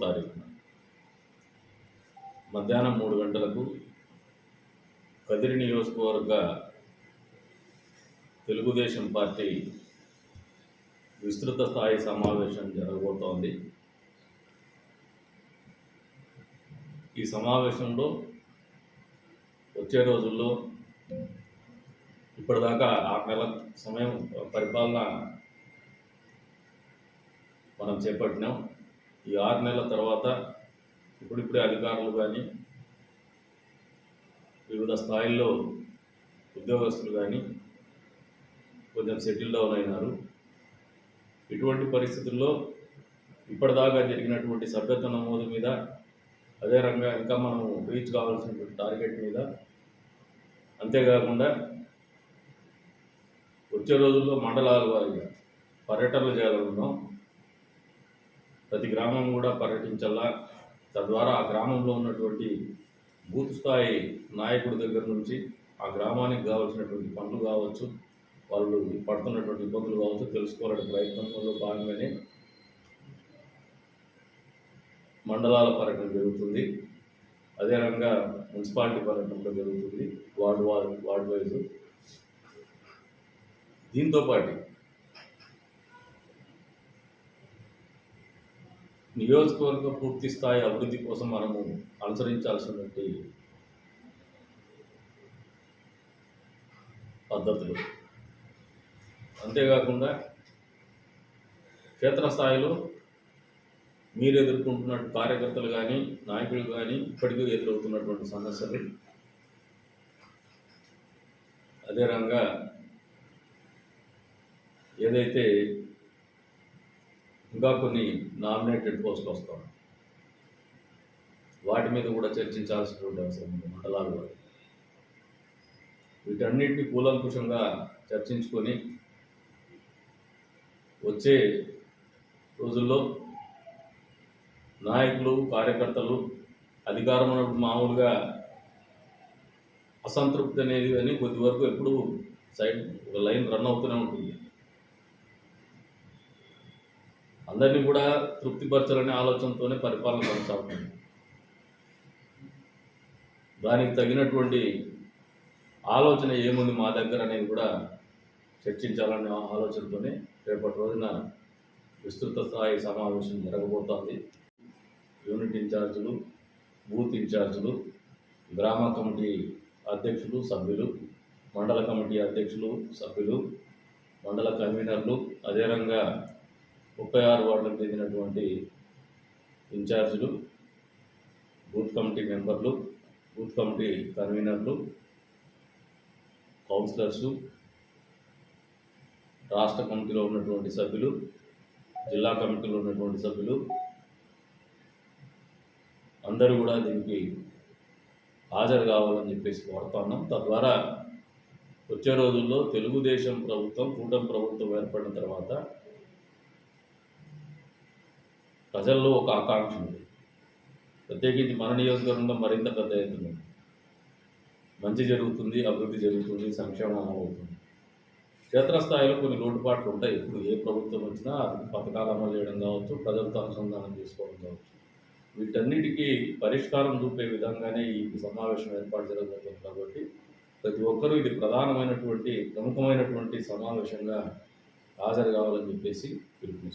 తారీఖున మధ్యాహ్నం 3 గంటలకు కదిరి నియోజకవర్గ తెలుగుదేశం పార్టీ విస్తృత స్థాయి సమావేశం జరగబోతోంది. ఈ సమావేశంలో వచ్చే రోజుల్లో ఇప్పటిదాకా 6 నెలల సమయం పరిపాలన మనం చేపట్టినాం. ఈ 6 నెలల తర్వాత ఇప్పుడిప్పుడే అధికారులు కానీ వివిధ స్థాయిల్లో ఉద్యోగస్తులు కానీ కొంచెం సెటిల్ డౌన్ అయినారు. ఇటువంటి పరిస్థితుల్లో ఇప్పటిదాకా జరిగినటువంటి సభ్యత్వ నమోదు మీద, అదే రంగా ఇంకా మనం రీచ్ కావాల్సినటువంటి టార్గెట్ మీద, అంతేకాకుండా వచ్చే రోజుల్లో మండలాల వారీగా పర్యటనలు చేయాలనున్నాం. ప్రతి గ్రామం కూడా పర్యటించాలా. తద్వారా ఆ గ్రామంలో ఉన్నటువంటి బూత్ స్థాయి నాయకుడి దగ్గర నుంచి ఆ గ్రామానికి కావాల్సినటువంటి పనులు కావచ్చు, వాళ్ళు పడుతున్నటువంటి ఇబ్బందులు కావచ్చు తెలుసుకోవాలనే ప్రయత్నంలో భాగంగానే మండలాల పర్యటన జరుగుతుంది. అదే రంగా మున్సిపాలిటీ పర్యటన కూడా జరుగుతుంది, వార్డు వైజ్. దీంతోపాటు నియోజకవర్గ పూర్తి స్థాయి అభివృద్ధి కోసం మనము అనుసరించాల్సినటువంటి పద్ధతులు, అంతేకాకుండా క్షేత్రస్థాయిలో మీరు ఎదుర్కొంటున్న కార్యకర్తలు కానీ నాయకులు కానీ ఇప్పటికీ ఎదురవుతున్నటువంటి సమస్యలు, అదే రంగా ఏదైతే ఇంకా కొన్ని నామినేటెడ్ పోస్టులు వస్తాం వాటి మీద కూడా చర్చించాల్సినటువంటి అవసరం ఉంది మండలాల్లో. వీటన్నిటిని కూలంకుషంగా చర్చించుకొని వచ్చే రోజుల్లో నాయకులు కార్యకర్తలు అధికారం మామూలుగా అసంతృప్తి అనేది కానీ కొద్ది వరకు ఎప్పుడు సైడ్ ఒక లైన్ రన్ అవుతూనే ఉంటుంది. అందరినీ కూడా తృప్తిపరచాలనే ఆలోచనతోనే పరిపాలన కొనసాగుతుంది. దానికి తగినటువంటి ఆలోచన ఏముంది మా దగ్గర అనేది కూడా చర్చించాలనే ఆలోచనతోనే రేపటి రోజున విస్తృత స్థాయి సమావేశం జరగబోతోంది. యూనిట్ ఇన్ఛార్జీలు, బూత్ ఇన్ఛార్జీలు, గ్రామ కమిటీ అధ్యక్షులు, సభ్యులు, మండల కమిటీ అధ్యక్షులు, సభ్యులు, మండల కన్వీనర్లు, అదే రంగా 36 వార్డులకు చెందినటువంటి ఇన్ఛార్జీలు, బూత్ కమిటీ మెంబర్లు, బూత్ కమిటీ కన్వీనర్లు, కౌన్సిలర్సు, రాష్ట్ర కమిటీలో ఉన్నటువంటి సభ్యులు, జిల్లా కమిటీలో ఉన్నటువంటి సభ్యులు అందరూ కూడా దీనికి హాజరు కావాలని చెప్పేసి కోరుతున్నాం. తద్వారా వచ్చే రోజుల్లో తెలుగుదేశం ప్రభుత్వం, కూటమి ప్రభుత్వం ఏర్పడిన తర్వాత ప్రజల్లో ఒక ఆకాంక్ష ఉంది. ప్రత్యేకించి మన నియోజకవర్గంలో మరింత పెద్ద ఎత్తున మంచి జరుగుతుంది, అభివృద్ధి జరుగుతుంది, సంక్షేమం అవుతుంది. క్షేత్రస్థాయిలో కొన్ని లోటుపాట్లు ఉంటాయి. ఇప్పుడు ఏ ప్రభుత్వం వచ్చినా పథకాలు అమలు చేయడం కావచ్చు, ప్రజలతో అనుసంధానం చేసుకోవడం కావచ్చు, వీటన్నిటికీ పరిష్కారం చూపే విధంగానే ఈ సమావేశం ఏర్పాటు జరగబోతుంది. కాబట్టి ప్రతి ఒక్కరూ ఇది ప్రధానమైనటువంటి ప్రముఖమైనటువంటి సమావేశంగా హాజరు కావాలని చెప్పేసి పిలుపునిస్తారు.